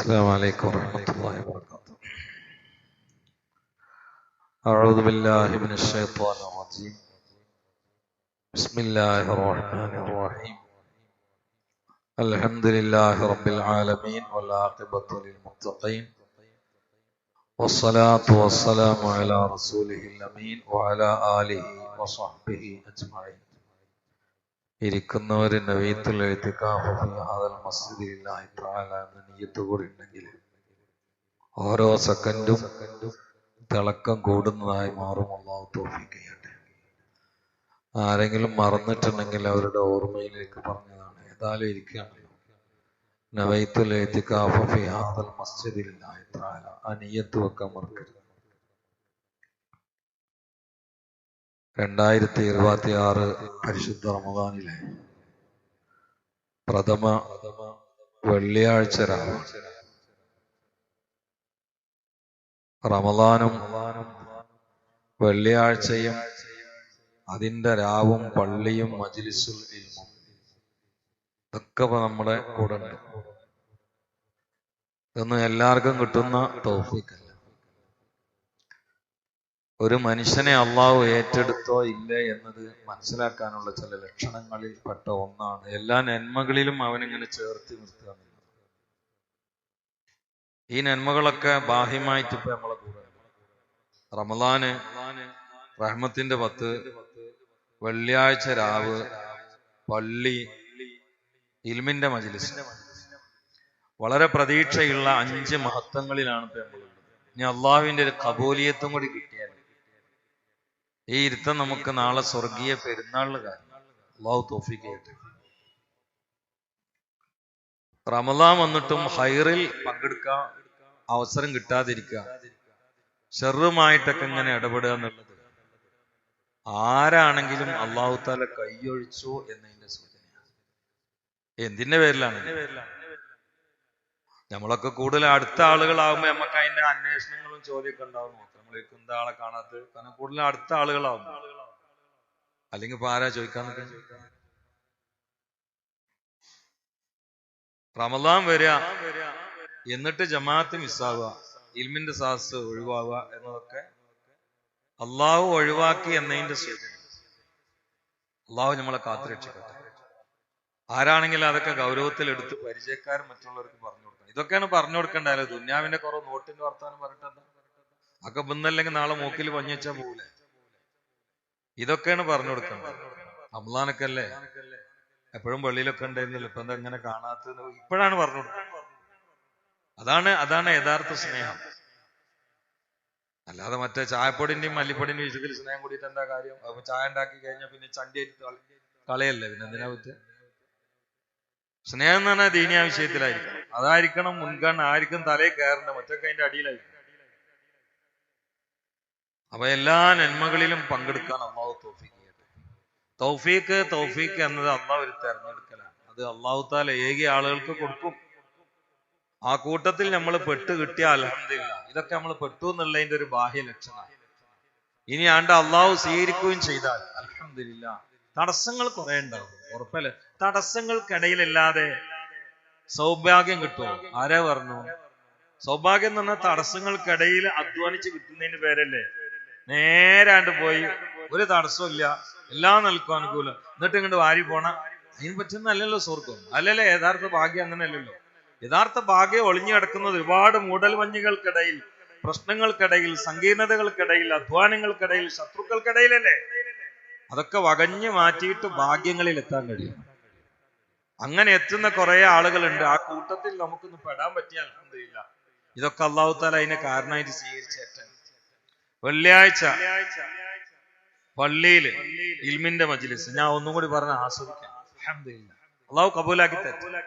السلام عليكم ورحمة الله وبركاته. أعوذ بالله من الشيطان الرجيم. بسم الله الرحمن الرحيم. الحمد لله رب العالمين والعاقبة للمتقين والصلاة والسلام على رسوله الأمين وعلى آله وصحبه أجمعين. ഇരിക്കുന്നവര് നവീത്തുൽ ഇഅ്തികാഫ് ഫീ ഹാദൽ മസ്ജിദി ലില്ലാഹി തആല എന്ന നിയ്യത്ത് കൂടി ഉണ്ടെങ്കിൽ ഓരോ സെക്കൻഡും തിളക്കം കൂടുന്നതായി മാറും. അല്ലാഹു തൗഫീഖ് ചെയ്യട്ടെ. ആരെങ്കിലും മറന്നിട്ടുണ്ടെങ്കിൽ അവരുടെ ഓർമ്മയിലേക്ക് പറഞ്ഞതാണ്. ഏതായാലും ഇരിക്കുകയാണല്ലോ. നവീത്തുൽ ഇഅ്തികാഫ് ഫീ ഹാദൽ മസ്ജിദി ലില്ലാഹി തആല ആ നിയ്യത്ത് വെക്കാൻ മറക്കരുത്. 2026 പരിശുദ്ധ റമദാനിലെ പ്രഥമ വെള്ളിയാഴ്ച രാവ്. റമദാനും വെള്ളിയാഴ്ചയും അതിന്റെ രാവും പള്ളിയും മജ്ലിസുൽ ഇൽമും ഇതൊക്കെ നമ്മുടെ കൂടെ ഉണ്ട്. ഇതൊന്നും എല്ലാവർക്കും കിട്ടുന്ന തൗഫീഖല്ല. ഒരു മനുഷ്യനെ അള്ളാഹു ഏറ്റെടുത്തോ ഇല്ലേ എന്നത് മനസ്സിലാക്കാനുള്ള ചില ലക്ഷണങ്ങളിൽ പെട്ട ഒന്നാണ് എല്ലാ നന്മകളിലും അവനിങ്ങനെ ചേർത്ത് നിർത്തുക. ഈ നന്മകളൊക്കെ ബാഹ്യമായിട്ട് ഇപ്പൊ നമ്മളെ കൂടെ റമദാന് റഹ്മത്തിന്റെ 10, വെള്ളിയാഴ്ച രാവ്, പള്ളി, ഇൽമിന്റെ മജ്ലിസ്, വളരെ പ്രതീക്ഷയുള്ള 5 മഹത്വങ്ങളിലാണ് ഇപ്പൊ നമ്മളുള്ളത്. ഇനി അള്ളാഹുവിന്റെ ഒരു കബൂലിയത്തും കൂടി കിട്ടിയാൽ ഈ ഇരുത്തം നമുക്ക് നാളെ സ്വർഗീയ പെരുന്നാളിന് കാരണം. അല്ലാഹു തൗഫീഖ് ചെയ്യട്ടെ. റമദാൻ വന്നിട്ടും ഹൈറിൽ പങ്കെടുക്കാൻ അവസരം കിട്ടാതിരിക്കുക, ഷർറുമായിട്ടൊക്കെ ഇങ്ങനെ ഇടപെടുക എന്നുള്ളത് ആരാണെങ്കിലും അല്ലാഹു തആല കൈയൊഴിച്ചു എന്നതിന്റെ സൂചനയാണ്. എന്തിന്റെ പേരിലാണ്? നമ്മളൊക്കെ കൂടുതൽ അടുത്ത ആളുകളാകുമ്പോൾ നമുക്ക് അതിന്റെ അന്വേഷണങ്ങളും ചോദ്യമൊക്കെ ഉണ്ടാവും. നമ്മളേക്ക് എന്താ ആളെ കാണാത്തത്? കാരണം കൂടുതൽ അടുത്ത ആളുകളാവും. അല്ലെങ്കിൽ ഇപ്പൊ ആരാ ചോദിക്കാന്നൊക്കെ. റമദാൻ വരിക, എന്നിട്ട് ജമാഅത്ത് മിസ്സാവുക, ഇൽമിന്റെ സാസ് ഒഴിവാവുക എന്നതൊക്കെ അള്ളാഹു ഒഴിവാക്കി എന്നതിന്റെ സൂചന. അള്ളാഹു നമ്മളെ കാത്തുരക്ഷിക്കട്ടെ. ആരാണെങ്കിലും അതൊക്കെ ഗൗരവത്തിൽ എടുത്ത് പരിചയക്കാരും മറ്റുള്ളവർക്ക് പറഞ്ഞു കൊടുക്കണം. ഇതൊക്കെയാണ് പറഞ്ഞു കൊടുക്കേണ്ടത്. ദുന്യാവിന്റെ കുറവ് നോട്ടിന്റെ വർത്താനം പറഞ്ഞിട്ടെന്താ? അതൊക്കെ ബന്ധല്ലെങ്കിൽ നാളെ മൂക്കിൽ പഞ്ഞിച്ചാ പോകൂലേ. ഇതൊക്കെയാണ് പറഞ്ഞു കൊടുക്കേണ്ടത്. റമദാനൊക്കെ അല്ലേ, എപ്പോഴും പള്ളിയിലൊക്കെ ഉണ്ടായിരുന്നല്ലോ, ഇപ്പൊ എന്താ ഇങ്ങനെ കാണാത്തത്? ഇപ്പോഴാണ് പറഞ്ഞു കൊടുക്കുന്നത്. അതാണ് യഥാർത്ഥ സ്നേഹം. അല്ലാതെ മറ്റേ ചായപ്പൊടിന്റെയും മല്ലിപ്പൊടിന്റെയും വിഷയത്തിൽ സ്നേഹം കൂടിയിട്ട് എന്താ കാര്യം? അപ്പൊ ചായ ഉണ്ടാക്കി കഴിഞ്ഞാൽ പിന്നെ ചണ്ടിയായിട്ട് കളയല്ലേ, പിന്നെ എന്തിനാ പറ്റുക? സ്നേഹം എന്ന് പറഞ്ഞാൽ ദീനിയാ വിഷയത്തിലായിരിക്കണം. അതായിരിക്കണം മുൻഗണന. ആയിരിക്കും തലയിൽ കയറേണ്ട, മറ്റൊക്കെ അതിന്റെ അടിയിലായിരിക്കും. അപ്പൊ എല്ലാ നന്മകളിലും പങ്കെടുക്കാൻ അള്ളാഹു തൗഫീഖ് ചെയ്യട്ടെ. തൗഫീഖ് എന്നത് അള്ളാഹു ഒരു തെരഞ്ഞെടുക്കലാണ്. അത് അള്ളാഹു തആല ഏകിയ ആളുകൾക്ക് കൊടുക്കും. ആ കൂട്ടത്തിൽ നമ്മൾ പെട്ട് കിട്ടിയ അൽഹംദുലില്ലാഹ്. ഇതൊക്കെ നമ്മൾ പെട്ടു എന്നുള്ളതിന്റെ ഒരു ബാഹ്യ ലക്ഷണമാണ്. ഇനി അള്ളാഹു സ്വീകരിക്കുകയും ചെയ്താൽ അൽഹംദുലില്ലാഹ്. തടസ്സങ്ങൾ കുറെ ഉണ്ടാവും, ഉറപ്പല്ലേ. തടസ്സങ്ങൾക്കിടയിലല്ലാതെ സൗഭാഗ്യം കിട്ടുമോ? ആരാ പറഞ്ഞു? സൗഭാഗ്യം എന്ന് പറഞ്ഞാൽ തടസ്സങ്ങൾക്കിടയിൽ അധ്വാനിച്ച് കിട്ടുന്നതിന് പേരല്ലേ. നേരാണ്ട് പോയി ഒരു തടസ്സവും ഇല്ല, എല്ലാം നിൽക്കും അനുകൂലം, എന്നിട്ട് ഇങ്ങോട്ട് വാരി പോണ അതിന് പറ്റുന്നല്ലോ സ്വർഗം. അല്ലല്ലേ യഥാർത്ഥ ഭാഗ്യം. അങ്ങനെയല്ലല്ലോ. യഥാർത്ഥ ഭാഗ്യം ഒളിഞ്ഞു കിടക്കുന്നത് ഒരുപാട് മൂടൽ മഞ്ഞുകൾക്കിടയിൽ, പ്രശ്നങ്ങൾക്കിടയിൽ, സങ്കീർണതകൾക്കിടയിൽ, അധ്വാനങ്ങൾക്കിടയിൽ, ശത്രുക്കൾക്കിടയിലല്ലേ. അതൊക്കെ വകഞ്ഞു മാറ്റിയിട്ട് ഭാഗ്യങ്ങളിൽ എത്താൻ കഴിയും. അങ്ങനെ എത്തുന്ന കുറെ ആളുകളുണ്ട്. ആ കൂട്ടത്തിൽ നമുക്കൊന്ന് പെടാൻ പറ്റിയാൽ അൽഹംദുലില്ലാഹ്. ഇതൊക്കെ അല്ലാഹു തആല അതിനെ കാരണമായിട്ട് സ്വീകരിച്ചേട്ടെ. വെള്ളിയാഴ്ച പള്ളിയിൽ ഇൽമിന്റെ മജ്ലിസ് ഞാൻ ഒന്നും കൂടി പറഞ്ഞ് ആസ്വദിക്കാം. അൽഹംദുലില്ലാഹ്. അല്ലാഹു കബൂലാക്കി തരട്ടെ.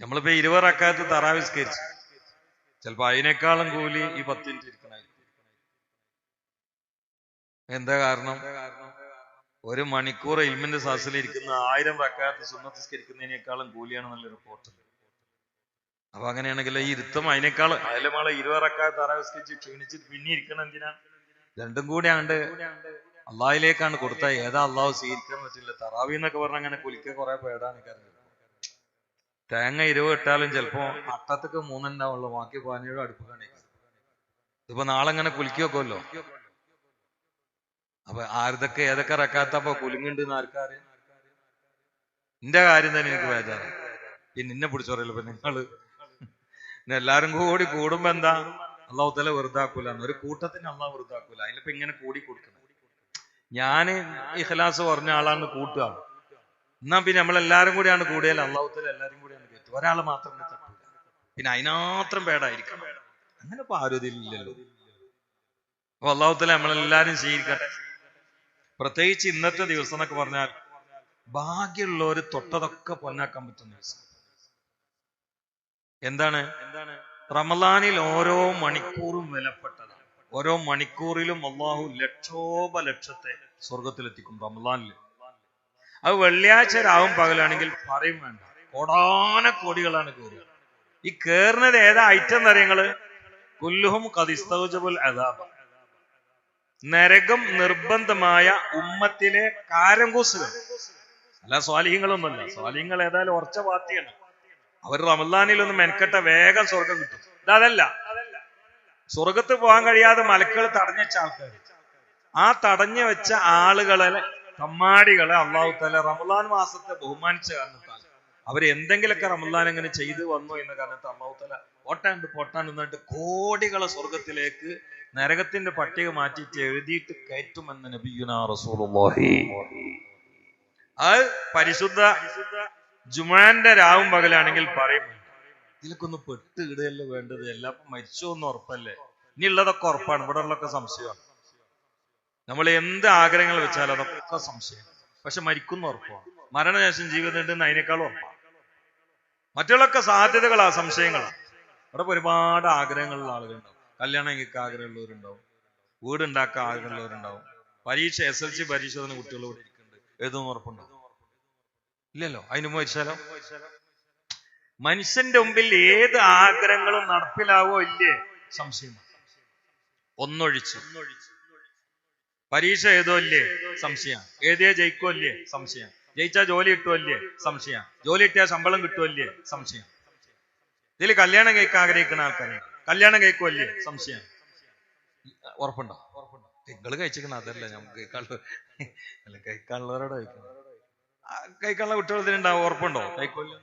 നമ്മളിപ്പോ 20 റക്അത്ത് തറാവീഹ് നിസ്കരിച്ചു. ചിലപ്പോ അതിനേക്കാളും കൂലി ഈ 10 മിനിറ്റ് ഇരിക്കണായിരിക്കും. എന്താ കാരണം? 1 മണിക്കൂർ ഇൽമിന്റെ സാസിൽ ഇരിക്കുന്ന 1000 റക്അത്ത് സുന്നത്ത് നിസ്കരിക്കുന്നതിനേക്കാളും കൂലിയാണെന്നുള്ള റിപ്പോർട്ട്. അപ്പൊ അങ്ങനെയാണെങ്കിൽ ഈ ഇരുത്തം അതിനേക്കാൾ അതിലെ 20 റക്അത്ത് തറാവീഹ് നിസ്കരിച്ച് ക്ഷീണിച്ചിട്ട് പിന്നെ ഇരിക്കണം എന്തിനാണ്? രണ്ടും കൂടി ആണ്ട് അള്ളാഹിലേക്കാണ് കൊടുത്താൽ ഏതാ അള്ളാഹു സ്വീകരിക്കാൻ പറ്റില്ല. തറാവീഹ് എന്നൊക്കെ പറഞ്ഞാൽ അങ്ങനെ കുലിക്ക കുറെ പേടാണ്. തേങ്ങ 20 ഇട്ടാലും ചിലപ്പോ അട്ടത്തേക്ക് 3 ഉണ്ടാവുള്ളൂ, ബാക്കി 17 അടുപ്പ് കാണിക്കും. ഇതിപ്പോ നാളെ ഇങ്ങനെ കുലുക്കി വെക്കുമല്ലോ. അപ്പൊ ആരതൊക്കെ ഏതൊക്കെ റക്കാത്തപ്പോ കുലുങ്ങുണ്ട് എന്ന് ആർക്കാര്? എന്റെ കാര്യം തന്നെ എനിക്ക് വേദന. പിന്നെ നിന്നെ പിടിച്ചോറിയല്ലോ. ഇപ്പൊ നിങ്ങള് എല്ലാരും കൂടി കൂടുമ്പോ എന്താ, അള്ളാഹു തആല വെറുതാക്കൂല. ഒരു കൂട്ടത്തിന് അള്ളാഹു വെറുതാക്കൂല. അതിലിപ്പോ ഇങ്ങനെ കൂടി കൊടുക്കണം. ഞാന് ഇഖ്ലാസ് പറഞ്ഞ ആളാണ് കൂട്ടുക. എന്നാ പിന്നെ നമ്മളെല്ലാരും കൂടിയാണ് കൂടിയാൽ അള്ളാഹു തആല എല്ലാരും കൂടിയാണ് കയറ്റും. ഒരാൾ മാത്രം തട്ടൂല. പിന്നെ അതിനാത്രം പേടായിരിക്കണം. അങ്ങനെ ഇപ്പൊ ആരോഗ്യമില്ലല്ലോ. അപ്പൊ അള്ളാഹു തആല നമ്മളെല്ലാരും സ്വീകരിക്കട്ടെ. പ്രത്യേകിച്ച് ഇന്നത്തെ ദിവസം എന്നൊക്കെ പറഞ്ഞാൽ ഭാഗ്യമുള്ളവര് തൊട്ടതൊക്കെ പൊന്നാക്കാൻ പറ്റുന്ന ദിവസം. എന്താണ്? റമളാനിൽ ഓരോ മണിക്കൂറും വിലപ്പെട്ടതാണ്. ഓരോ മണിക്കൂറിലും അള്ളാഹു ലക്ഷത്തെ സ്വർഗത്തിലെത്തിക്കും റമളാനിൽ. അത് വെള്ളിയാഴ്ച രാവും പകലാണെങ്കിൽ പറയും വേണ്ട, കോടാനക്കോടികളാണ് കയറുക. ഈ കേറുന്നത് ഏതാ ഐറ്റം എന്നറിയങ്ങള്? കുല്ലുഹും ഖദ് ഇസ്തൗജബുൽ അദാബ. നരകം നിർബന്ധമായ ഉമ്മത്തിലെ കാരങ്കൂസുകൾ, അല്ല സ്വാലിഹ്യങ്ങളൊന്നുമല്ല. സ്വാലിഹ്യങ്ങൾ ഏതായാലും ഉറച്ച പാർട്ടിയാണ്. അവർ റമളാനിലൊന്നും മെനക്കെട്ട വേഗം സ്വർഗം കിട്ടും. ഇതല്ല. സ്വർഗത്ത് പോകാൻ കഴിയാതെ മലക്കുകൾ തടഞ്ഞു വെച്ച ആൾക്കാർ, ആ തടഞ്ഞു വെച്ച ആളുകളെ, തമ്മാടികളെ അള്ളാഹു തആല റമളാൻ മാസത്തെ ബഹുമാനിച്ച കാരണത്താൽ അവര് എന്തെങ്കിലുമൊക്കെ റമളാൻ എങ്ങനെ ചെയ്തു വന്നു എന്ന കാരണത്താൽ അള്ളാഹു തആല പൊട്ടാൻ നിന്നിട്ട് കോടികളെ സ്വർഗത്തിലേക്ക് നരകത്തിന്റെ പട്ടിക മാറ്റിയിട്ട് എഴുതിയിട്ട് കയറ്റുമെന്ന് നബിയുനാ റസൂലുള്ളാഹി. അത് പരിശുദ്ധ ജുമുഅന്റെ രാവും പകലാണെങ്കിൽ പറയും, ഇതിലൊക്കെ ഒന്ന് പെട്ട് ഇടുകയല്ലേ വേണ്ടത്. എല്ലാം മരിച്ചോ എന്ന് ഉറപ്പല്ലേ? ഇനി ഉള്ളതൊക്കെ ഉറപ്പാണ്, ഇവിടെ ഉള്ളതൊക്കെ സംശയമാണ്. നമ്മൾ എന്ത് ആഗ്രഹങ്ങൾ വെച്ചാലും അതൊക്കെ സംശയം. പക്ഷെ മരിക്കുന്ന ഉറപ്പാണ്. മരണശേഷം ജീവിതം ഉണ്ടെന്ന് അതിനേക്കാളും ഉറപ്പാണ്. മറ്റുള്ളൊക്കെ സാധ്യതകളാ, സംശയങ്ങളാണ്. ഇവിടെ ഒരുപാട് ആഗ്രഹങ്ങളുള്ള ആളുകളുണ്ടാവും. കല്യാണം കഴിക്കാൻ ആഗ്രഹമുള്ളവരുണ്ടാവും, വീടുണ്ടാക്കാൻ ആഗ്രഹമുള്ളവരുണ്ടാവും, പരീക്ഷ SLC പരീക്ഷ തന്നെ കുട്ടികൾ ഇവിടെ ഇരിക്കുന്നുണ്ട്. ഏതൊന്നും ഉറപ്പുണ്ടാവും? ഇല്ലല്ലോ. അതിന് മരിച്ചാലോ? മനുഷ്യന്റെ മുമ്പിൽ ഏത് ആഗ്രഹങ്ങളും നടപ്പിലാവോ ഇല്ലേ സംശയം. ഒന്നൊഴിച്ച്. പരീക്ഷ എഴുതോ ഇല്ലേ സംശയം. എഴുതിയ ജയിക്കോ ഇല്ലേ സംശയം. ജയിച്ചാ ജോലി കിട്ടുമോ ഇല്ലേ സംശയം. ജോലി കിട്ടിയാൽ ശമ്പളം കിട്ടുമോ ഇല്ലേ സംശയം. ഇതിൽ കല്യാണം കഴിക്കാൻ ആഗ്രഹിക്കുന്ന ആൾക്കാരെ കല്യാണം കഴിക്കോ ഇല്ലേ സംശയം. ഉറപ്പുണ്ടോ? നിങ്ങൾ കഴിച്ചിരിക്കണം. അതല്ല നമുക്ക് കഴിക്കാനുള്ളവരോട് കഴിക്കണം. കഴിക്കാനുള്ള കുട്ടികൾക്കുണ്ടാവും. ഉറപ്പുണ്ടോ? കഴിക്കോല്ല.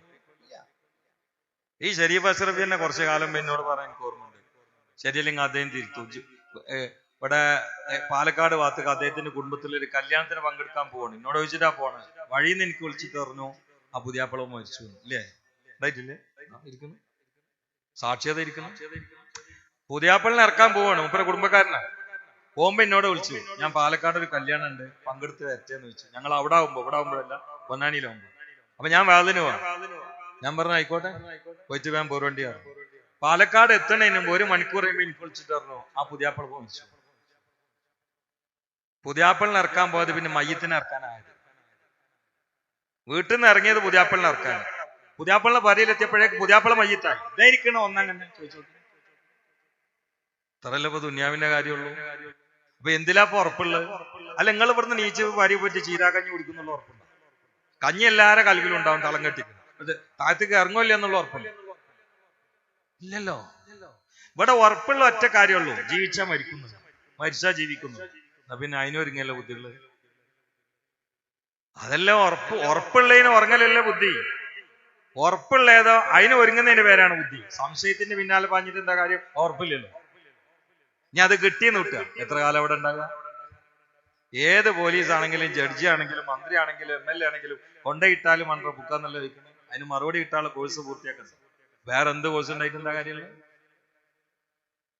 ഈ ഷരീഫ് അഷ്റഫ് തന്നെ കുറച്ചു കാലം എന്നോട് പറയാൻ എനിക്ക് ഓർമ്മയുണ്ട്. ശരിയല്ലെങ്കിൽ അദ്ദേഹം തിരുത്തു. ഇവിടെ പാലക്കാട് ഭാഗത്തേക്ക് അദ്ദേഹത്തിന്റെ കുടുംബത്തിലൊരു കല്യാണത്തിന് പങ്കെടുക്കാൻ പോവാണ്. എന്നോട് ചോദിച്ചിട്ടാ പോണേ. വഴിയിൽ നിന്ന് എനിക്ക് വിളിച്ചിട്ട് പറഞ്ഞു, ആ പുതിയാപ്പള മരിച്ചു. ഇല്ലേ? ഉണ്ടായിട്ടില്ലേ? ഇരിക്കുന്നു, സാക്ഷ്യത ഇരിക്കുന്നു. പുതിയാപ്പളിനെ ഇറക്കാൻ പോവാണ്. മുപ്പര കുടുംബക്കാരനാണ്. പോകുമ്പോ എന്നോട് വിളിച്ചു, ഞാൻ പാലക്കാട് ഒരു കല്യാണം ഉണ്ട്, പങ്കെടുത്ത് വരട്ടേന്ന് ചോദിച്ചു. ഞങ്ങൾ ഇവിടെ ആവുമ്പോഴല്ല, പൊന്നാനിയിലാവുമ്പോ. അപ്പൊ ഞാൻ വാതിന് പോവാം. ഞാൻ പറഞ്ഞു ആയിക്കോട്ടെ, പോയിട്ട് വേഗം പോരേണ്ടിയാണ്. പാലക്കാട് എത്തണതിന് മുമ്പ് 1 മണിക്കൂർ കഴിയുമ്പോൾ എനിക്ക് വിളിച്ചിട്ട് പറഞ്ഞു, ആ പുതിയാപ്പള വിളിച്ചു. പുതിയാപ്പളിനെ ഇറക്കാൻ പോയത് പിന്നെ മയ്യത്തിനെ ഇറക്കാനായത്. വീട്ടിൽ നിന്ന് ഇറങ്ങിയത് പുതിയാപ്പളിനെ ഇറക്കാൻ. പുതിയാപ്പളിനെ പരിയിലെത്തിയപ്പോഴേക്ക് പുതിയാപ്പള മയ്യത്തായി. ഇതായിരിക്കണോ ഒന്നങ്ങനെ ചോദിച്ചു. ഇത്രയല്ലേ ഇപ്പൊ ദുനിയാവിന്റെ കാര്യമുള്ളൂ. അപ്പൊ എന്തിലാപ്പൊ ഉറപ്പുള്ളത്? അല്ല, നിങ്ങൾ ഇവിടുന്ന് നീച്ച് ഭാര്യ പോയിട്ട് ചീരാകഞ്ഞി കുടിക്കുന്നുള്ള ഉറപ്പുണ്ടോ? കഞ്ഞി എല്ലാവരുടെ കൽവിലും ഉണ്ടാവും, തളം കെട്ടിക്കും. പക്ഷെ താഴത്തേക്ക് ഇറങ്ങില്ല എന്നുള്ള ഉറപ്പുണ്ട്? ഇല്ലല്ലോ. ഇവിടെ ഉറപ്പുള്ള ഒറ്റ കാര്യമുള്ളൂ, ജീവിച്ചാ മരിക്കുന്നു, മരിച്ചാ ജീവിക്കുന്നു. പിന്നെ അതിനൊരുങ്ങല്ലോ ബുദ്ധികള്. അതല്ലേ ഉറപ്പ്. ഉറപ്പുള്ളതിന് ഉറങ്ങലല്ലേ ബുദ്ധി. ഉറപ്പുള്ള ഏതോ അതിന് ഒരുങ്ങുന്നതിന്റെ പേരാണ് ബുദ്ധി. സംശയത്തിന്റെ പിന്നാലെ പാഞ്ഞിട്ട് എന്താ കാര്യം? ഉറപ്പില്ലല്ലോ. ഇനി അത് കിട്ടിയെന്ന് കിട്ടുക, എത്ര കാലം അവിടെ ഉണ്ടാകുക? ഏത് പോലീസ് ആണെങ്കിലും, ജഡ്ജി ആണെങ്കിലും, മന്ത്രി ആണെങ്കിലും, MLA ആണെങ്കിലും കൊണ്ടയിട്ടാലും മണ്ഡല ബുക്കാന്നല്ല വയ്ക്കുന്നത്. അതിന് മറുപടി കിട്ടാനുള്ള കോഴ്സ് പൂർത്തിയാക്കുന്നത്. വേറെ എന്ത് കോഴ്സ് ഉണ്ടായിട്ട് എന്താ കാര്യമുള്ള?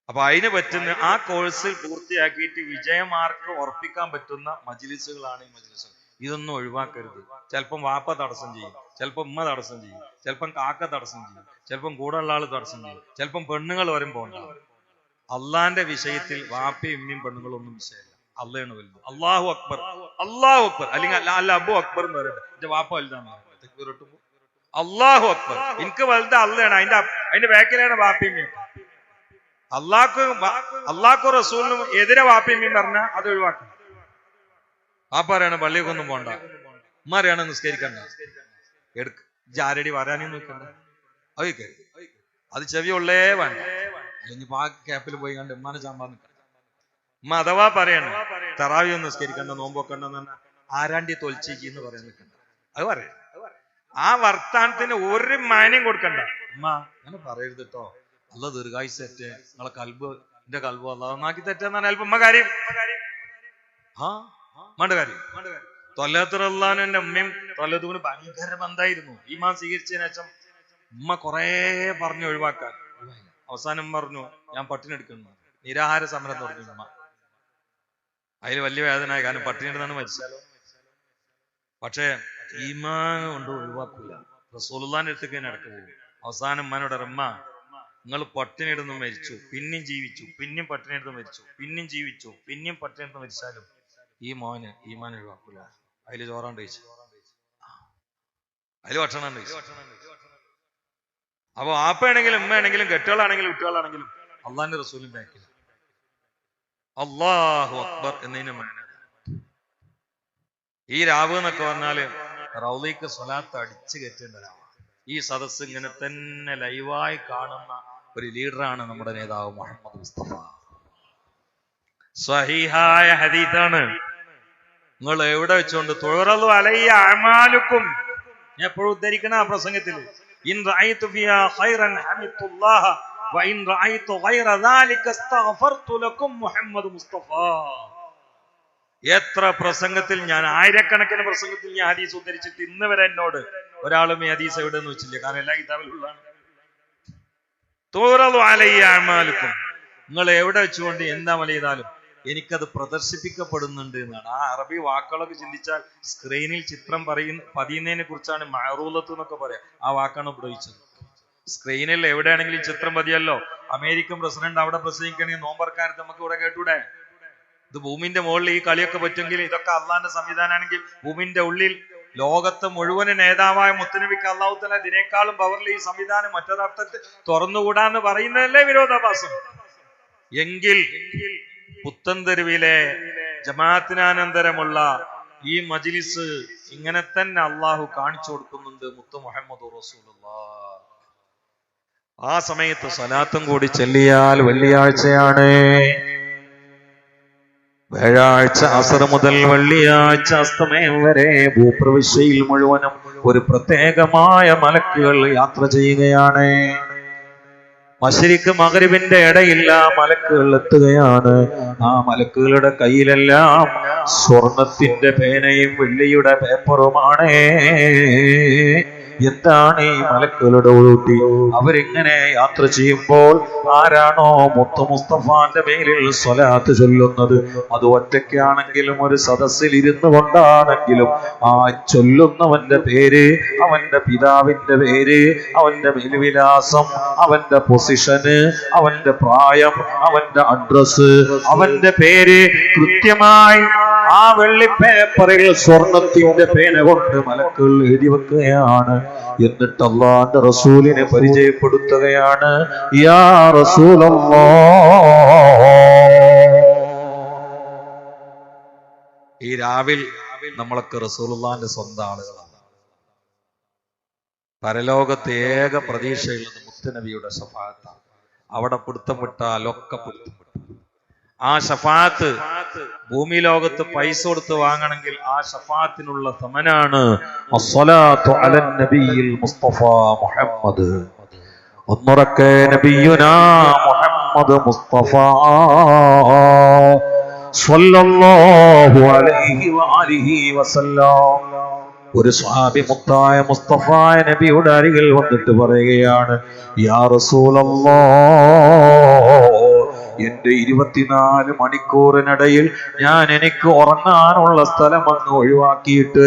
അപ്പൊ അതിന് പറ്റുന്ന ആ കോഴ്സ് പൂർത്തിയാക്കിയിട്ട് വിജയമാർക്ക് ഉറപ്പിക്കാൻ പറ്റുന്ന മജ്ലിസുകളാണ് ഈ മജ്ലിസുകൾ. ഇതൊന്നും ഒഴിവാക്കരുത്. ചിലപ്പം വാപ്പ തടസ്സം ചെയ്യും, ചിലപ്പം ഉമ്മ തടസ്സം ചെയ്യും, ചിലപ്പം കാക്ക തടസ്സം ചെയ്യും, ചിലപ്പം കൂടെയുള്ള ആള് തടസ്സം ചെയ്യും, ചിലപ്പം പെണ്ണുങ്ങൾ വരുമ്പോ ഉണ്ടാവും. അള്ളാന്റെ വിഷയത്തിൽ വാപ്പയും ഉമ്മയും പെണ്ണുങ്ങളും ഒന്നും വിഷയമല്ല. അള്ളയാണ് വലുത്. അള്ളാഹു അക്ബർ, അള്ളാഹു അക്ബർ. അല്ലെങ്കിൽ അല്ല അബു അക്ബർ എന്ന് പറയട്ടെ. എന്റെ വാപ്പ വലുതാണ്. അള്ളാഹു അക്ബർ. എനിക്ക് വലുത് അള്ളയാണ്. അതിന്റെ ബാക്കിലാണ് വാപ്പയും ഉമ്മയും. അള്ളാഹ്ക്കും റസൂലിനും എതിരെ വാപ്പയും ഉമ്മയും പറഞ്ഞാൽ അത് ഒഴിവാക്കണം. വാപ്പ പറയാണ് പള്ളിയൊക്കൊന്നും പോണ്ട, ഉമ്മ അറിയാണ് നിസ്കരിക്കണ്ട. ജാരടി വരാനേ നോക്കണ്ട അത് കയറി അത് ചെവിയുള്ളേ വേണ്ട. അല്ലെങ്കിൽ ആ ക്യാപ്പിൽ പോയി കണ്ട് ഉമ്മാനെ ചാമ്പാൻ നിൽക്കണം. ഉമ്മ അഥവാ പറയണം തറാവി ഒന്ന് നിസ്കരിക്കണ്ട നോമ്പൊക്കണ്ടെന്ന് പറഞ്ഞാൽ ആരാണ്ടി തൊൽച്ചേക്ക് എന്ന് പറയാൻ നിൽക്കണ്ട. അത് പറയാം. ആ വർത്താനത്തിന് ഒരു മാന്യം കൊടുക്കണ്ട. ഉമ്മ അങ്ങനെ പറയരുത് കേട്ടോ, അല്ല ദീർഘായുസ് തെറ്റ്, നിങ്ങളെ കൽബ് എന്റെ കൽബ് അല്ലാന്നാക്കി തെറ്റെന്ന് പറഞ്ഞാൽ ഉമ്മ കാര്യം മണ്ട കാര്യം. തൊല്ലത്തുറല്ലാന്റെ ഉമ്മയും തൊല്ലത്തുകൂടി ഭയങ്കര ബന്ധായിരുന്നു. ഈമാൻ സ്വീകരിച്ചതിന് ശേഷം ഉമ്മ കൊറേ പറഞ്ഞു ഒഴിവാക്കാൻ. അവസാനം പറഞ്ഞു ഞാൻ പട്ടിണി എടുക്കുന്നു, നിരാഹാര സമരം തുടങ്ങി ഉമ്മ. അതിൽ വലിയ വേദന, കാരണം പട്ടിണി എടുത്താണ് മരിച്ചാലോ. പക്ഷെ ഈമാൻ കൊണ്ട് ഒഴിവാക്കൂല. റസൂലുള്ളാഹിന്റെ അടുത്തേക്ക് തന്നെ ഇടക്ക് പോകും. അവസാനം ഉമ്മാനോട് ഉമ്മ നിങ്ങൾ പട്ടിണി എടുന്ന് മരിച്ചു, പിന്നെയും ജീവിച്ചു, പിന്നെയും പട്ടിണി എടുത്ത് മരിച്ചു, പിന്നെയും ജീവിച്ചു, പിന്നെയും പട്ടിണി എടുത്ത് മരിച്ചാലും ഈ മോന് ഈമാൻ ഒഴിവാക്കൂല. അതില് ചോറാണ്ട് കഴിച്ചു, അതില് ഭക്ഷണം കഴിച്ചു. അപ്പൊ ആപ്പയാണെങ്കിലും ഉമ്മയാണെങ്കിലും കെട്ടുകളാണെങ്കിലും കുട്ടികളാണെങ്കിലും അള്ളാന്റെ റസൂലും ബാക്കിൽ അല്ലാഹു അക്ബർ എന്നതിന് മേന. ഈ രാവ് എന്നൊക്കെ പറഞ്ഞാല് റൗളിക്ക് സ്വലാത്ത് അടിച്ചു കയറ്റേണ്ട രാവാണ്. ഈ സദസ്സ് ഇങ്ങനെ തന്നെ ലൈവായി കാണുന്ന ഒരു ലീഡറാണ് നമ്മുടെ നേതാവ് മുഹമ്മദ് മുസ്തഫ. സ്വഹീഹായ ഹദീസാണ്. നിങ്ങൾ എവിടെ വെച്ചുകൊണ്ട് തുഴറു അലയ്യ അമാലുക്കും, ഞാൻ എപ്പോഴും ഉദ്ധരിക്കണ ആ പ്രസംഗത്തില് ഇൻ റഅയ്തു ഫിഹാ ഖൈറൻ ഹമിദുല്ലാഹ വ ഇൻ റഅയ്തു ഗൈറ ദാലിക അസ്തഗ്ഫർതു ലക്കും മുഹമ്മദ് മുസ്തഫ. എത്ര പ്രസംഗത്തിൽ ഞാൻ ആയിരക്കണക്കിന് പ്രസംഗത്തിൽ ഞാൻ ഹദീസ് ഉദ്ധരിച്ചിട്ട് ഇന്ന് വരെ എന്നോട് ഒരാളും ഈ ഹദീസ് എവിടെയെന്ന് വെച്ചില്ല. കാരണം എല്ലാ കിതാബിലുള്ളതാണ്. തുററു അലയ്യ അമാലുക്കും, നിങ്ങൾ എവിടെ വെച്ചുകൊണ്ട് എന്താ അമൽ ചെയ്താലും എനിക്കത് പ്രദർശിപ്പിക്കപ്പെടുന്നുണ്ട് എന്നാണ്. ആ അറബി വാക്കുകളൊക്കെ ചിന്തിച്ചാൽ സ്ക്രീനിൽ ചിത്രം പതിയുന്നതിനെ കുറിച്ചാണ് മഅറൂലത്ത് എന്നൊക്കെ പറയാം. ആ വാക്കാണ് ഉപയോഗിച്ചത്. സ്ക്രീനിൽ എവിടെയാണെങ്കിലും ചിത്രം പതിയല്ലോ. അമേരിക്കൻ പ്രസിഡന്റ് അവിടെ പ്രസംഗിക്കണമെങ്കിൽ നോമ്പർക്കാനത്ത് നമുക്ക് ഇവിടെ കേട്ടൂടെ? ഇത് ഭൂമിന്റെ മുകളിൽ ഈ കളിയൊക്കെ പറ്റുമെങ്കിൽ ഇതൊക്കെ അള്ളാന്റെ സംവിധാനമാണെങ്കിൽ ഭൂമിന്റെ ഉള്ളിൽ ലോകത്ത് മുഴുവനും നേതാവായ മുത്തുനബിക്ക് അള്ളാഹു തആല ഇതിനേക്കാളും പവറിൽ ഈ സംവിധാനം മറ്റൊരർത്ഥത്തിൽ തുറന്നുകൂടാന്ന് പറയുന്നതല്ലേ വിരോധാഭാസം. എങ്കിൽ പുത്തൻതെരുവിലെ ജമാഅത്തിനന്തരമുള്ള ഈ മജ്ലിസ് ഇങ്ങനെ തന്നെ അള്ളാഹു കാണിച്ചു കൊടുക്കുന്നുണ്ട്. മുത്തു മുഹമ്മദ് റസൂലുള്ളാഹ്. ആ സമയത്ത് സ്വലാത്തും കൂടി ചൊല്ലിയാൽ വെള്ളിയാഴ്ചയാണ്. വ്യാഴാഴ്ച അസർ മുതൽ വെള്ളിയാഴ്ച അസ്തമയം വരെ ഭൂപ്രവിശ്യയിൽ മുഴുവനും ഒരു പ്രത്യേകമായ മലക്കുകൾ യാത്ര ചെയ്യുകയാണ്. മശ്രിക്ക് മഗ്രിബിന്റെ ഇടയില്ല മലക്കുകൾ എത്തുകയാണ്. ആ മലക്കുകളുടെ കയ്യിലെല്ലാം സ്വർണത്തിന്റെ പേനയും വെള്ളിയുടെ പേപ്പറുമാണ്. എന്താണ് ഈ മലക്കുകളുടെ ഡ്യൂട്ടി? അവരിങ്ങനെ യാത്ര ചെയ്യുമ്പോൾ ആരാണോ മുത്തു മുസ്തഫാന്റെ മേലിൽ സ്വലാത്ത് ചൊല്ലുന്നത്, അത് ഒറ്റയ്ക്കാണെങ്കിലും ഒരു സദസ്സിൽ ഇരുന്നു കൊണ്ടാണെങ്കിലും ആ ചൊല്ലുന്നവന്റെ പേര്, അവന്റെ പിതാവിന്റെ പേര്, അവന്റെ മേൽവിലാസം, അവന്റെ പൊസിഷന്, അവന്റെ പ്രായം, അവന്റെ അഡ്രസ്, അവന്റെ പേര് കൃത്യമായി ആ വെള്ളി പേപ്പറിൽ സ്വർണത്തിന്റെ പേന കൊണ്ട് മലക്കുകൾ എഴുതി വെക്കുകയാണ്. എന്നിട്ട് അല്ലാഹുവിന്റെ റസൂലിനെ പരിചയപ്പെടുത്തുകയാണ്. യാ റസൂലല്ലാഹ്. ഈ രാവിൽ നമ്മളൊക്കെ റസൂലുള്ളാഹിന്റെ സ്വന്തം ആളുകളാണ്. പരലോകത്തെ ഏക പ്രതീക്ഷയുള്ളത് മുത്തുനബിയുടെ ശഫാഅത്താണ്. അവിടെ പിടുത്തം വിട്ടാൽ ഒക്കെ പിടുത്തം വിട്ടു. ആ ശഫാഅത്ത് ഭൂമി ലോകത്ത് പൈസ കൊടുത്ത് വാങ്ങണമെങ്കിൽ ആ ശഫാഅത്തിനുള്ള സമനാണ് അസ്സലാത്തു അലൻ നബിയിൽ മുസ്തഫ മുഹമ്മദ്. ഒന്നുറക്കെ നബിയുനാ മുഹമ്മദ് മുസ്തഫ സ്വല്ലല്ലാഹു അലൈഹി വആലിഹി വസല്ലം. ഒരു സ്വഹാബി മുത്തായ മുസ്തഫായ നബിയുടെ അരികിൽ വന്നിട്ട് പറയുകയാണ്, യാ റസൂലല്ലാഹ്, എന്റെ 24 മണിക്കൂറിനിടയിൽ ഞാൻ എനിക്ക് ഉറങ്ങാനുള്ള സ്ഥലം അങ്ങ് ഒഴിവാക്കിയിട്ട്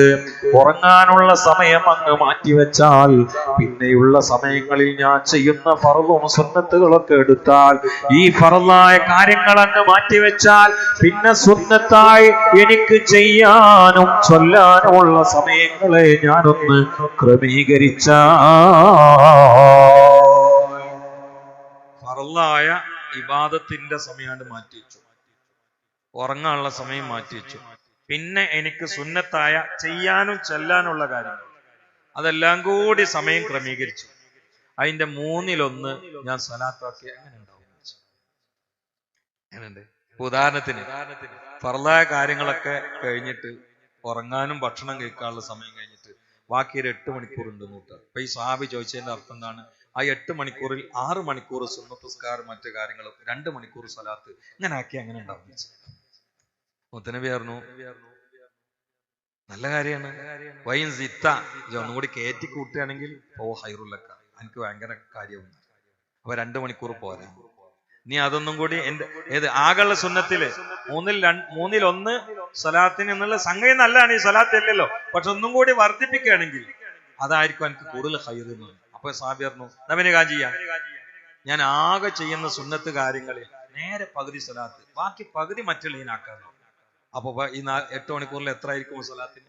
ഉറങ്ങാനുള്ള സമയം അങ്ങ് മാറ്റിവെച്ചാൽ പിന്നെയുള്ള സമയങ്ങളിൽ ഞാൻ ചെയ്യുന്ന ഫർളും സുന്നത്തുകളൊക്കെ എടുത്താൽ, ഈ ഫർളായ കാര്യങ്ങൾ അങ്ങ് മാറ്റിവെച്ചാൽ പിന്നെ സുന്നത്തായി എനിക്ക് ചെയ്യാനും ചൊല്ലാനുമുള്ള സമയങ്ങളെ ഞാനൊന്ന് ക്രമീകരിച്ചാൽ ഫർളായ ഇബാദത്തിന്റെ സമയമാണ് മാറ്റി വെച്ചു, ഉറങ്ങാനുള്ള സമയം മാറ്റി വെച്ചു. പിന്നെ എനിക്ക് സുന്നത്തായ ചെയ്യാനും ചെല്ലാനുള്ള കാര്യങ്ങൾ അതെല്ലാം കൂടി സമയം ക്രമീകരിച്ചു. അതിന്റെ 1/3 ഞാൻ സ്വലാത്താക്കി. എങ്ങനെ ഉണ്ടാവും? എങ്ങനെയുണ്ട്? ഉദാഹരണത്തിന് ഫർളായ കാര്യങ്ങളൊക്കെ കഴിഞ്ഞിട്ട് ഉറങ്ങാനും ഭക്ഷണം കഴിക്കാനുള്ള സമയം കഴിഞ്ഞിട്ട് ബാക്കി ഒരു 8 മണിക്കൂർ ഉണ്ട് കൂട്ടുക. അപ്പൊ ഈ സ്വഹാബി ചോദിച്ചതിന്റെ അർത്ഥം എന്താണ്? ആ 8 മണിക്കൂറിൽ 6 മണിക്കൂർ സുന്നത്ത് നിസ്കാരം മറ്റു കാര്യങ്ങളും 2 മണിക്കൂർ സ്വലാത്ത്. ഇങ്ങനെ ആക്കി അങ്ങനെ ഉണ്ടാവും. മുത്തനബി പറഞ്ഞു നല്ല കാര്യമാണ്. വൈൻ സിത്ത ഒന്നുകൂടി കയറ്റി കൂട്ടുകയാണെങ്കിൽ ഹൈറുല്ലക്ക, എനിക്ക് ഭയങ്കര കാര്യമാണ്. അപ്പൊ 2 മണിക്കൂർ പോരാ. നീ അതൊന്നും കൂടി ഏത് ആകളുടെ സുന്നത്തില് 1/3 സ്വലാത്തിന് എന്നുള്ള സംഗതി നല്ലതാണ്. ഈ സ്വലാത്ത് അല്ലല്ലോ, പക്ഷെ ഒന്നും കൂടി വർദ്ധിപ്പിക്കുകയാണെങ്കിൽ അതായിരിക്കും എനിക്ക് കൂടുതൽ ഹൈർ എന്ന്. അപ്പൊ സാബി പറഞ്ഞു നവന് കാര്യം ചെയ്യാം, ഞാൻ ആകെ ചെയ്യുന്ന സുന്നത്ത് കാര്യങ്ങളിൽ നേരെ പകുതി സ്വലാത്ത്, ബാക്കി പകുതി മറ്റുള്ളതിനാക്കാതെ. അപ്പൊ ഈ 8 മണിക്കൂറിൽ എത്ര ആയിരിക്കും സ്വലാത്തിന്?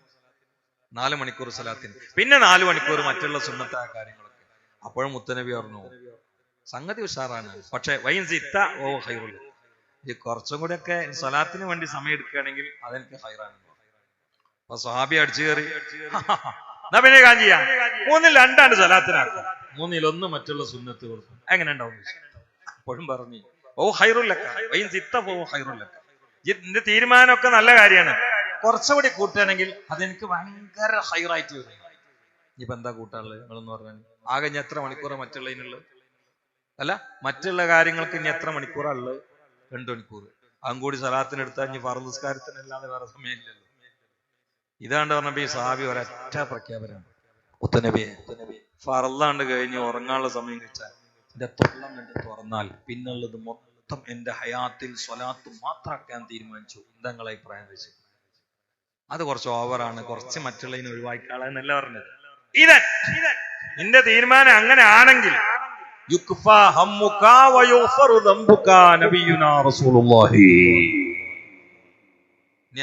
4 മണിക്കൂർ സ്വലാത്തിന്, പിന്നെ 4 മണിക്കൂർ മറ്റുള്ള സുന്നത്തായ കാര്യങ്ങളൊക്കെ. അപ്പോഴും മുത്തനബി പറഞ്ഞു സംഗതി ഉഷാറാണ്, പക്ഷെ വൈൻ സിത്ത ഹൈറുല്ല. ഈ കുറച്ചും കൂടി ഒക്കെ സ്വലാത്തിന് വേണ്ടി സമയം എടുക്കുകയാണെങ്കിൽ അതെനിക്ക് ഹൈറാണ്. അപ്പൊ സ്വഹാബി അടിച്ചു കയറി എന്നാ പിന്നെ കാര്യം ചെയ്യാം, 2/3 സ്വലാത്തിനാക്കുക, 1/3 മറ്റുള്ള സുന്നത്ത് കൊടുക്കും. എങ്ങനെ ഉണ്ടാവും? അപ്പോഴും പറഞ്ഞു ഹൈറുല്ലക്ക, വൈൻ സിത്ത ഹൈറുല്ലക്ക. ഇതിന്റെ തീരുമാനമൊക്കെ നല്ല കാര്യമാണ്. കുറച്ചുകൂടി കൂട്ടുകയാണെങ്കിൽ അതെനിക്ക് ഭയങ്കര ഹൈറായിട്ട് വരും. ഇനിയിപ്പോ എന്താ കൂട്ടാനുള്ളത് നിങ്ങളെന്ന് പറഞ്ഞാൽ? ആകെ ഇനി എത്ര മണിക്കൂറാണ് മറ്റുള്ളതിനുള്ളത്? അല്ല, മറ്റുള്ള കാര്യങ്ങൾക്ക് ഇനി എത്ര മണിക്കൂറാണ് ഉള്ളത്? 2 മണിക്കൂർ. അതും കൂടി സ്വലാത്തിന് എടുത്താൽ ഇനി ഫർള് നിസ്കാരത്തിനല്ലാതെ വേറെ സമയമില്ലല്ലോ. ഇതാണ്ട് പറഞ്ഞപ്പോ ഈ സഹാബി ഒരൊറ്റ പ്രഖ്യാപനമാണ്. മുത്തനബിയെ ഫർളാണ്ട് കഴിഞ്ഞ് ഉറങ്ങാനുള്ള സമയം കഴിച്ചാൽ എന്റെ തൊള്ളം കണ്ട് തുറന്നാൽ പിന്നുള്ളത് മൊത്തം എന്റെ ഹയാത്തിൽ സ്വലാത്ത് മാത്രമാക്കാൻ തീരുമാനിച്ചു. എന്താ നിങ്ങളെ അഭിപ്രായം വെച്ച്? അത് കുറച്ച് ഓവറാണ്, കുറച്ച് മറ്റുള്ളതിനെ ഒഴിവാക്കാളെന്നല്ല പറഞ്ഞത്. നിന്റെ തീരുമാനം അങ്ങനെ ആണെങ്കിൽ നീ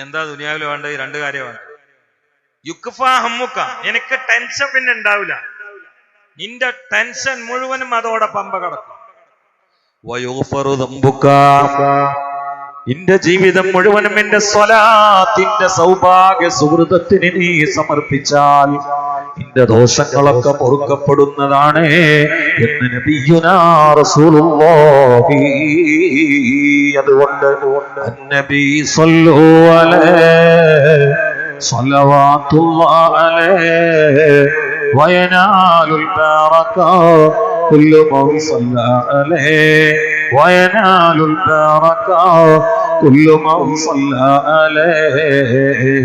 എന്താ ദുനിയാവിൽ വേണ്ടത്? 2 കാര്യം വേണ്ട. യുക്ഫാ ഹമ്മുക്ക, നിനക്ക് ടെൻഷൻ പിന്നെ ഉണ്ടാവില്ല. നിന്റെ ടെൻഷൻ മുഴുവനും അതോടെ പമ്പ കടക്കും. വയുഗ്ഫറു ദംബുക, നിന്റെ ജീവിതം മുഴുവനും എന്റെ സ്വലാത്തിന്റെ സൗഭാഗ്യ സുഹൃതത്തിന് നീ സമർപ്പിച്ചാൽ നിന്റെ ദോഷങ്ങളൊക്കെ പൊറുക്കപ്പെടുന്നതാണ് എന്ന് നബിയുനാ റസൂലുള്ളാഹി. അതുകൊണ്ട് നബി സല്ലല്ലാഹു അലൈഹി സ്വല്ലവാത്തുല്ലാഹി അലൈഹി വയനാലുൽ ബറക കുല്ലു മൻ സല്ല അലൈഹി വയനാലുൽ ബറക കുല്ലു മൻ സല്ല അലൈഹി.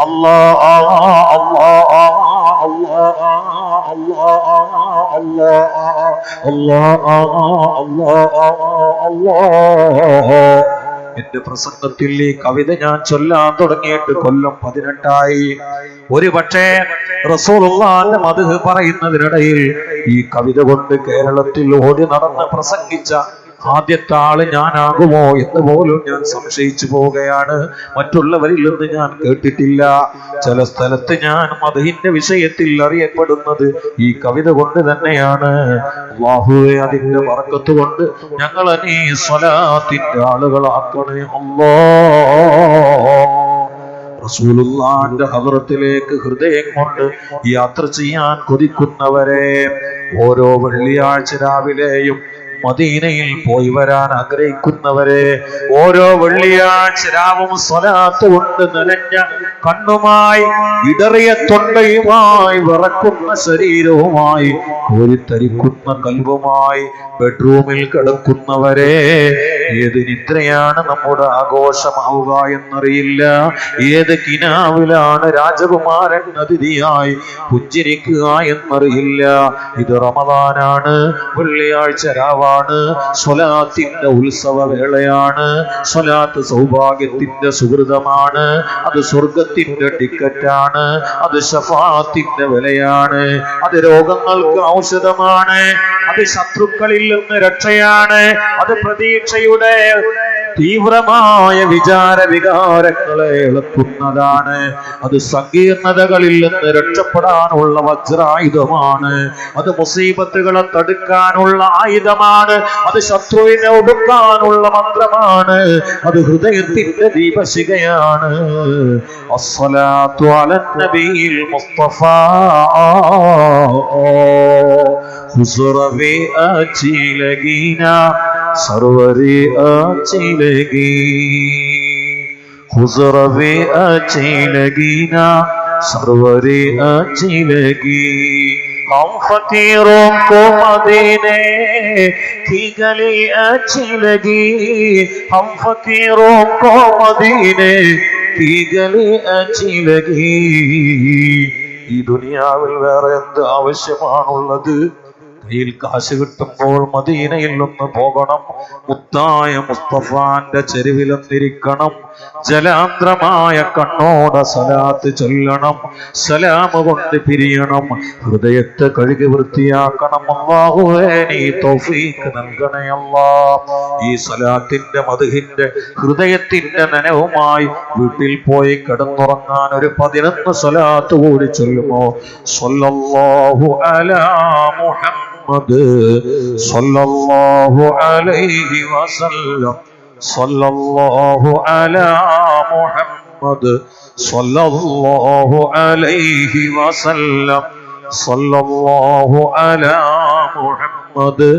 Allah Allah Allah Allah. എന്റെ പ്രസംഗത്തിൽ ഈ കവിത ഞാൻ ചൊല്ലാൻ തുടങ്ങിയിട്ട് കൊല്ലം 18ആയി. ഒരു പക്ഷേ റസൂലുള്ളാഹിന്റെ മദ്ഹ് പറയുന്നതിനിടയിൽ ഈ കവിത കൊണ്ട് കേരളത്തിൽ ഓടി നടന്ന് പ്രസംഗിച്ച ആദ്യത്തെ ആള് ഞാനാകുമോ എന്ന് പോലും ഞാൻ സംശയിച്ചു പോവുകയാണ്. മറ്റുള്ളവരിൽ നിന്ന് ഞാൻ കേട്ടിട്ടില്ല. ചില സ്ഥലത്ത് ഞാൻ മദ്ഹിന്റെ വിഷയത്തിൽ അറിയപ്പെടുന്നത് ഈ കവിത കൊണ്ട് തന്നെയാണ്. അല്ലാഹുവേ, അതിന്റെ ബറക്കത്ത് കൊണ്ട് ഞങ്ങളെ നീ സ്വലാത്തിന്റെ ആളുകളാക്കണേ അല്ലാഹ്. റസൂലുള്ളാഹിന്റെ ഹദ്റത്തിലേക്ക് ഹൃദയം കൊണ്ട് യാത്ര ചെയ്യാൻ കൊതിക്കുന്നവരെ, ഓരോ വെള്ളിയാഴ്ച രാവിലെയും മദീനയിൽ പോയി വരാൻ ആഗ്രഹിക്കുന്നവരെ, ഓരോ വെള്ളിയാഴ്ച രാവും സ്വലാത്ത് കൊണ്ട് നനഞ്ഞ കണ്ണുമായി ഇടറിയ തൊണ്ടയുമായി വിറക്കുന്ന ശരീരവുമായി കോരിത്തരിക്കുന്ന കൽവുമായി ബെഡ്റൂമിൽ കിടക്കുന്നവരെ, ഏത് നിദ്രയാണ് നമ്മുടെ ആഘോഷമാവുക എന്നറിയില്ല. ഏത് കിനാവിലാണ് രാജകുമാരൻ അതിഥിയായി പുഞ്ചിരിക്കുക എന്നറിയില്ല. ഇത് റമദാനാണ്, വെള്ളിയാഴ്ച രാവാണ്, സ്വലാത്തിന്റെ ഉത്സവ വേളയാണ്. സ്വലാത്ത് സൗഭാഗ്യത്തിന്റെ സുഹൃതമാണ്, അത് സ്വർഗത്തിന്റെ ടിക്കറ്റാണ്, അത് ശഫാഅത്തിന്റെ വിലയാണ്, അത് രോഗങ്ങൾക്ക് ഔഷധമാണ്, അത് ശത്രുക്കളിൽ നിന്ന് രക്ഷയാണ്, അത് പ്രതീക്ഷയുടെ തീവ്രമായ വിചാര വികാരങ്ങളെ ഇളക്കുന്നതാണ്. അത് സങ്കീർണതകളിൽ നിന്ന് രക്ഷപ്പെടാനുള്ള വജ്രായുധമാണ്. അത് മുസീബത്തുകളെ തടുക്കാനുള്ള ആയുധമാണ്. അത് ശത്രുവിനെ ഒടുക്കാനുള്ള മന്ത്രമാണ്. അത് ഹൃദയത്തിന്റെ ദീപശിഖയാണ്. അസ്സലാത്തു അലൻ നബിയിൽ മുസ്തഫ ഹുസ്റവേ अच्छी लगी ना सरवरे अच्छी लगी हुज़रवे अच्छी लगी ना सरवरे अच्छी लगी हम फकीरों को मदीने की गली अच्छी लगी हम फकीरों को मदीने की गली अच्छी लगी ഈ ദുനിയാവിൽ വേറെ എന്ത് ആവശ്യമാണുള്ളത്? കയ്യിൽ കാശ് കിട്ടുമ്പോൾ മദീനയിൽ ഒന്ന് പോകണം. മുത്തായ മുസ്തഫാന്റെ ചെരുവിലൊന്നിരിക്കണം. ജലാന്ത്രമായ കണ്ണോടെ സലാത്ത് ചൊല്ലണം. സലാമ് കൊണ്ട് പിരിയണം. ഹൃദയത്തെ കഴുകി വൃത്തിയാക്കണം. അല്ലാഹുവേ നീ തൗഫീഖ് നൽകണേ അല്ലാഹ്. ഈ സലാത്തിന്റെ മദ്ഹിന്റെ ഹൃദയത്തിന്റെ നനവുമായി വീട്ടിൽ പോയി കിടന്നുറങ്ങാൻ ഒരു 11 സലാത്ത് കൂടി ചൊല്ലുമോ? സ്വല്ലല്ലാഹു അലാ മുഹമ്മദ് സ്വല്ലല്ലാഹു അലൈഹി വസല്ലം സ്വല്ലല്ലാഹു അലാ മുഹമ്മദ് സ്വല്ലല്ലാഹു അലൈഹി വസല്ലം സ്വല്ലല്ലാഹു അലാ മുഹമ്മദ്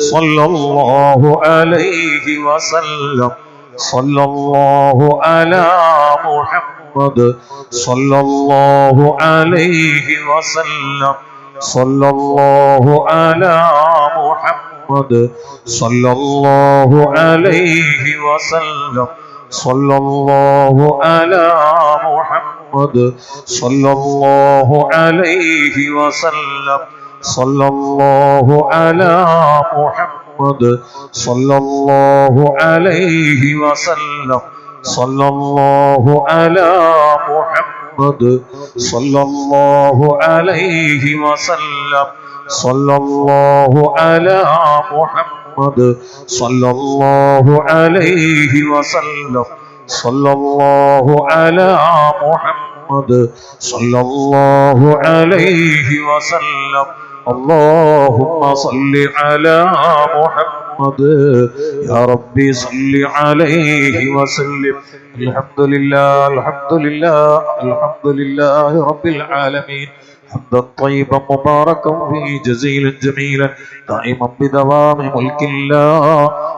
സ്വല്ലല്ലാഹു അലൈഹി വസല്ലം സ്വല്ലല്ലാഹു അലാ മുഹമ്മദ് സ്വല്ലല്ലാഹു അലൈഹി വസല്ലം സ്വല്ലല്ലാഹു അലാ മുഹമ്മദ് സ്വല്ലല്ലാഹു അലൈഹി വസല്ലം സ്വല്ലല്ലാഹു അലാ മുഹമ്മദ് സ്വല്ലല്ലാഹു അലൈഹി വസല്ലം സ്വല്ലല്ലാഹു അലാ മുഹമ്മദ് സ്വല്ലല്ലാഹു അലൈഹി വസല്ലം സ്വല്ലല്ലാഹു അലാ മുഹമ്മദ് സ്വല്ലല്ലാഹു അലൈഹി വസല്ലം സ്വല്ലല്ലാഹു അലാ മുഹമ്മദ് സ്വല്ലല്ലാഹു അലൈഹി വസല്ലം സ്വല്ലല്ലാഹു അലാ മുഹമ്മദ് സ്വല്ലല്ലാഹു അലൈഹി വസല്ലം اللهم صل على محمد يا ربي صل عليه وسلم الحمد لله الحمد لله الحمد لله رب العالمين حمدا طيبا مباركا فيه جزيلا جميلا دائما بدوام ملك الله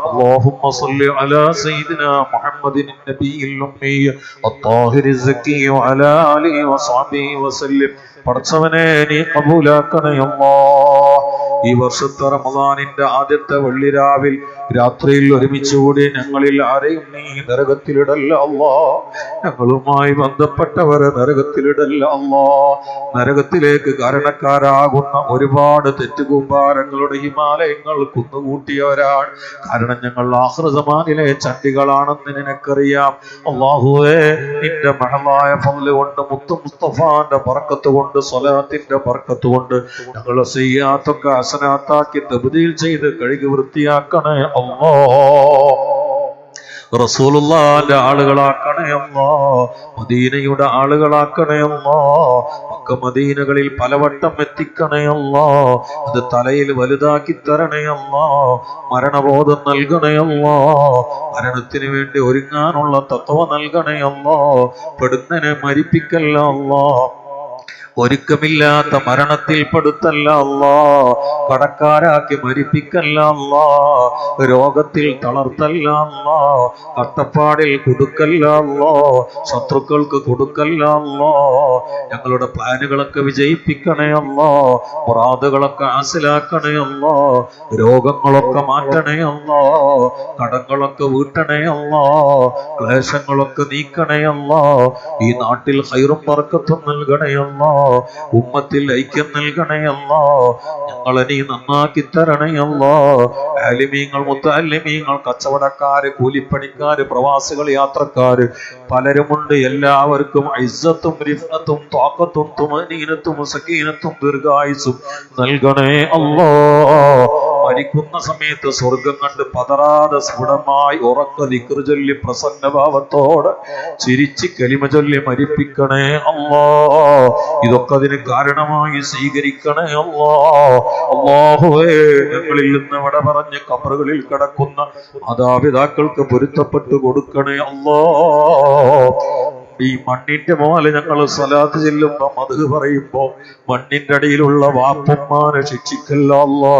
اللهم صل على سيدنا محمد النبي الأمي الطاهر الزكي وعلى آله وصحبه وسلم പടച്ചവനെ നീ കബൂലാക്കണേ അല്ലാഹ്. ഈ വർഷത്തെ റമദാനിന്റെ ആദ്യത്തെ വെള്ളിരാവിൽ രാത്രിയിൽ ഒരുമിച്ചുകൂടി ഞങ്ങളിൽ ആരെയും നീ നരകത്തിലിടല്ല അല്ലാഹ്. ഞങ്ങളുമായി ബന്ധപ്പെട്ടവരെ നരകത്തിലിടല്ല അല്ലാഹ്. നരകത്തിലേക്ക് കാരണക്കാരാകുന്ന ഒരുപാട് തെറ്റുകൂമ്പാരങ്ങളുടെ ഹിമാലയങ്ങൾ കുന്നുകൂട്ടിയവരാണ്. കാരണം ഞങ്ങൾ ആഖിറസമാനിലെ ചണ്ടികളാണെന്ന് നിനക്കറിയാം അല്ലാഹുവേ. നിന്റെ മഹലായ ഫضല് കൊണ്ട് മുത്തു മുസ്തഫാന്റെ ബർക്കത്ത് കൊണ്ട് സ്വലാത്തിന്റെ ബർക്കത്ത് കൊണ്ട് ഞങ്ങളെ സയ്യാത്തൊക്കെ ഹസനാത്താക്കി തബ്ദീൽ ചെയ്ത് കഴുകി വൃത്തിയാക്കണേ അല്ലാഹ്. റസൂലുള്ളാഹിന്റെ ആളുകളാക്കണേ അല്ലാഹ്. മദീനയുടെ ആളുകളാക്കണേ അല്ലാഹ്. മക്ക മദീനകളിൽ പലവട്ടം എത്തിക്കണേ അല്ലാഹ്. അത് തലയിൽ വലുതാക്കി തരണേ അല്ലാഹ്. മരണബോധം നൽകണേ അല്ലാഹ്. മരണത്തിന് വേണ്ടി ഒരുങ്ങാനുള്ള തത്വ നൽകണേ അല്ലാഹ്. പെടുന്നതിനെ മരിപ്പിക്കല്ല അല്ലാഹ്. ഒരുക്കമില്ലാത്ത മരണത്തിൽ പെടുത്തല്ല അല്ലാഹ്. കടക്കാരാക്കി മരിപ്പിക്കല്ല അല്ലാഹ്. രോഗത്തിൽ തളർത്തല്ല അല്ലാഹ്. കഷ്ടപ്പാടിൽ കൊടുക്കല്ല അല്ലാഹ്. ശത്രുക്കൾക്ക് കൊടുക്കല്ല അല്ലാഹ്. ഞങ്ങളുടെ പ്ലാനുകളൊക്കെ വിജയിപ്പിക്കണേ അല്ലാഹ്. മുറാദുകളൊക്കെ ഹാസിലാക്കണേ അല്ലാഹ്. രോഗങ്ങളൊക്കെ മാറ്റണേ അല്ലാഹ്. കടങ്ങളൊക്കെ വീട്ടണേ അല്ലാഹ്. ക്ലേശങ്ങളൊക്കെ നീക്കണേ അല്ലാഹ്. ഈ നാട്ടിൽ ഖൈറും ബർക്കത്തും നൽകണേ അല്ലാഹ്. ഉമ്മത്തിൽ ഐക്യം നൽകണേ അല്ലാഹ്. ഞങ്ങളെ നീ നന്നാക്കി തരണേ അല്ലാഹ്. ആലിമീങ്ങൾ മുത്തഅല്ലിമീങ്ങൾ കച്ചവടക്കാര് കൂലിപ്പണിക്കാര് പ്രവാസികൾ യാത്രക്കാര് പലരുമുണ്ട്. എല്ലാവർക്കും ഇസ്സത്തും റിഫ്അത്തും ത്വാഖത്തും തുമനീനത്തും സകീനത്തും ദീർഘായുസ്സും നൽകണേ അല്ലാഹ്. മരിക്കുന്ന സമയത്ത് സ്വർഗം കണ്ട് പതറാതെ സ്ഫുടമായി ഉറക്ക ദിക്ർ ചൊല്ലി പ്രസന്നഭാവത്തോടെ ചിരിച്ച് കലിമ ചൊല്ലി മരിപ്പിക്കണേ അല്ലാ. ഇതൊക്കെ അതിന് കാരണമായി സ്വീകരിക്കണേ അല്ലാ. അല്ലാഹുവേ, ഞങ്ങളിൽ നിന്ന് ഇവിടെ പറഞ്ഞ് ഖബറുകളിൽ കിടക്കുന്ന മാതാപിതാക്കൾക്ക് പൊരുത്തപ്പെട്ടു കൊടുക്കണേ അല്ലാ. ഈ മണ്ണിന്റെ മോലെ ഞങ്ങൾ സ്വലാത്ത് ചെല്ലുമ്പോ മദ്ഹ് പറയുമ്പോ മണ്ണിന്റെ അടിയിലുള്ള വാപ്പന്മാരെ ശിക്ഷിക്കല്ല അല്ലാ.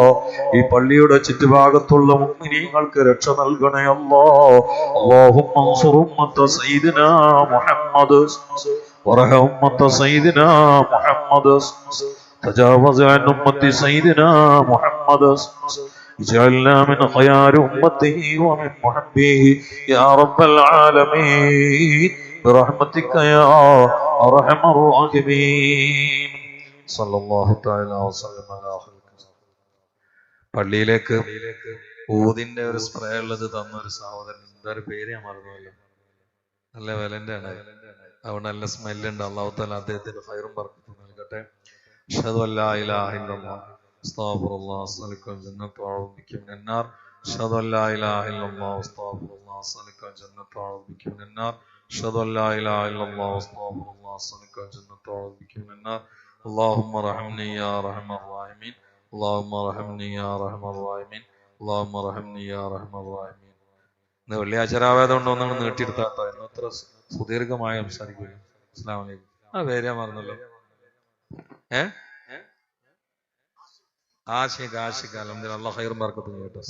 ഈ പള്ളിയുടെ ചുറ്റുഭാഗത്തുള്ള മുഅ്മിനീങ്ങൾക്ക് രക്ഷ നൽകണേ അല്ലാ. അല്ലാഹുമ്മ അൻസുർ ഉമ്മത സയ്യിദിനാ മുഹമ്മദ് വറഹം ഉമ്മത സയ്യിദിനാ മുഹമ്മദ് തജാവസ് അൻ ഉമ്മത്തി സയ്യിദിനാ മുഹമ്മദ് اجعلنا من خيار أمته ومن محبه يا رب العالمين برحمتك يا أرحم الراحمين صلى الله تعالى وسلم على خير. പള്ളിയിലേക്ക് ഊതിന്റെ ഒരു സ്പ്രേ ഉള്ളത് തന്നൊരു സഹോദരൻ, എന്തൊരു പേര് ഞാൻ മറന്നുവല്ലോ, നല്ല വിലന്റെ ആണ്, അതുകൊണ്ട് നല്ല സ്മെല്ലുണ്ട്. അല്ലാഹു തആല അദ്ദേഹത്തിന് ഖൈറും ബർക്കത്തും നൽകട്ടെ. അഷ്ഹദു അല്ലാ ഇലാഹ ഇല്ലല്ലാഹ് അസ്തഗ്ഫിറുല്ലാഹ് അസ്അലുക ജന്നത വഅഊദു ബിക മിനൻ നാർ. അഷ്ഹദു അല്ലാ ഇലാഹ ഇല്ലല്ലാഹ് അസ്തഗ്ഫിറുല്ലാഹ് അസ്അലുക ജന്നത വഅഊദു ബിക മിനൻ നാർ. അഷ്ഹദു അല്ലാ ഇലാഹ ഇല്ലല്ലാഹ് അസ്തഗ്ഫിറുല്ലാഹ് അസ്അലുക ജന്നത വഅഊദു ബിക മിനൻ നാർ. اللهم ارحمني يا ارحم الراحمين. اللهم ارحمني يا ارحم الراحمين. اللهم ارحمني يا ارحم الراحمين. ഇന്ന് വെള്ളിയാഴ്ച രാവേദം ഉണ്ടോ എന്നാണ് നീട്ടിയെടുത്താട്ടോ, എന്നത്ര സുദീർഘമായി സംസാരിക്കുക. അസ്സലാമു അലൈക്കും. ആ പേര് മറന്നല്ലോ. ആശിഖ് അൽഹംദുലില്ലാഹ്, അല്ലാഹു ഖൈറും ബർക്കത്തും ചെയ്യട്ടെ.